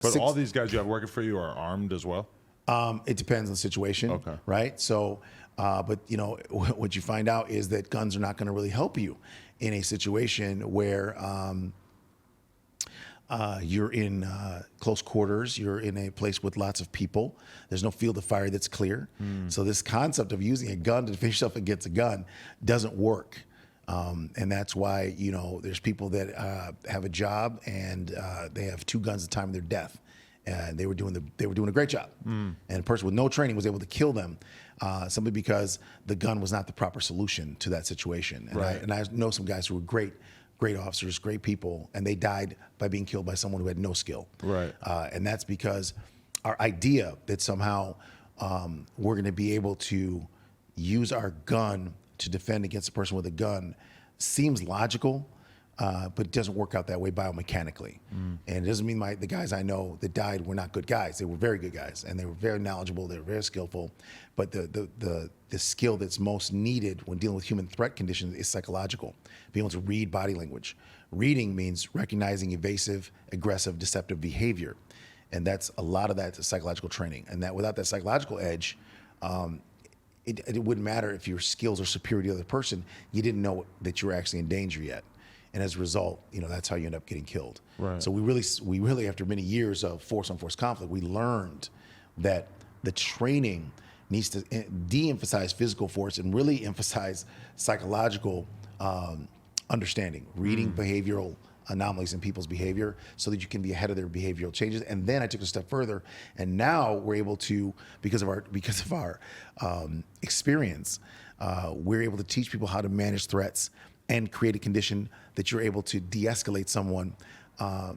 But all these guys you have working for you are armed as well? It depends on the situation, Okay. right? So, but you know, what you find out is that guns are not going to really help you in a situation where you're in close quarters, you're in a place with lots of people. There's no field of fire that's clear. So this concept of using a gun to defend yourself against a gun doesn't work. And that's why, you know, there's people that have a job and they have 2 guns at the time of their death. And they were doing a great job. And a person with no training was able to kill them simply because the gun was not the proper solution to that situation. And I know some guys who were great officers, great people, and they died by being killed by someone who had no skill. Right. And that's because our idea that somehow we're going to be able to use our gun to defend against a person with a gun seems logical, but it doesn't work out that way biomechanically. And it doesn't mean the guys I know that died were not good guys. They were very good guys, and they were very knowledgeable. They were very skillful. But the skill that's most needed when dealing with human threat conditions is psychological. Being able to read body language. Reading means recognizing evasive, aggressive, deceptive behavior. And that's a lot of that psychological training. And that without that psychological edge, it wouldn't matter if your skills are superior to the other person. You didn't know that you were actually in danger yet. And as a result, you know, that's how you end up getting killed. Right. So we really, after many years of force-on-force conflict, we learned that the training needs to de-emphasize physical force and really emphasize psychological understanding, reading behavioral anomalies in people's behavior so that you can be ahead of their behavioral changes. And then I took it a step further, and now we're able to, because of our experience, we're able to teach people how to manage threats and create a condition that you're able to de-escalate someone by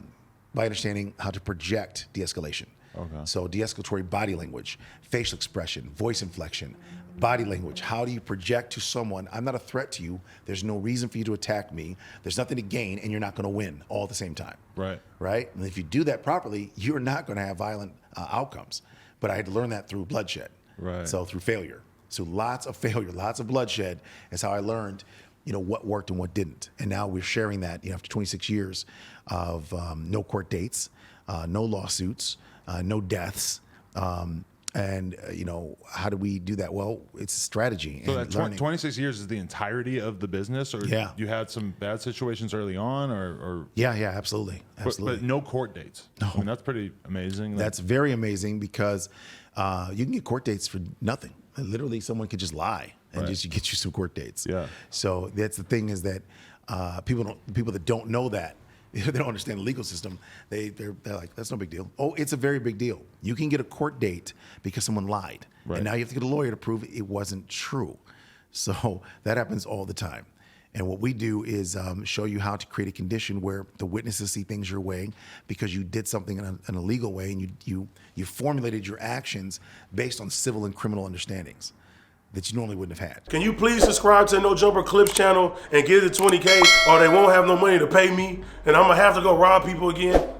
understanding how to project de-escalation. Okay. So de-escalatory body language, facial expression, voice inflection, body language. How do you project to someone, I'm not a threat to you, there's no reason for you to attack me, there's nothing to gain, and you're not gonna win all at the same time. Right. Right? And if you do that properly, you're not gonna have violent outcomes. But I had to learn that through bloodshed. Right. So through failure. So lots of failure, lots of bloodshed is how I learned, you know, what worked and what didn't. And now we're sharing that, you know, after 26 years of no court dates, no lawsuits, no deaths. You know, how do we do that? Well, it's strategy. So and that learning. 26 years is the entirety of the business, or Yeah. you had some bad situations early on, or Yeah, absolutely. but no court dates. No. I mean, that's pretty amazing. That's very amazing because you can get court dates for nothing. Literally, someone could just lie and just get you some court dates. Yeah. So that's the thing, is that people that don't know that, they don't understand the legal system. They're like, that's no big deal. Oh, it's a very big deal. You can get a court date because someone lied, Right. and now you have to get a lawyer to prove it wasn't true. So that happens all the time. And what we do is show you how to create a condition where the witnesses see things your way because you did something in a legal way, and you formulated your actions based on civil and criminal understandings that you normally wouldn't have had. Can you please subscribe to the No Jumper Clips channel and get it to 20K, or they won't have no money to pay me, and I'm gonna have to go rob people again?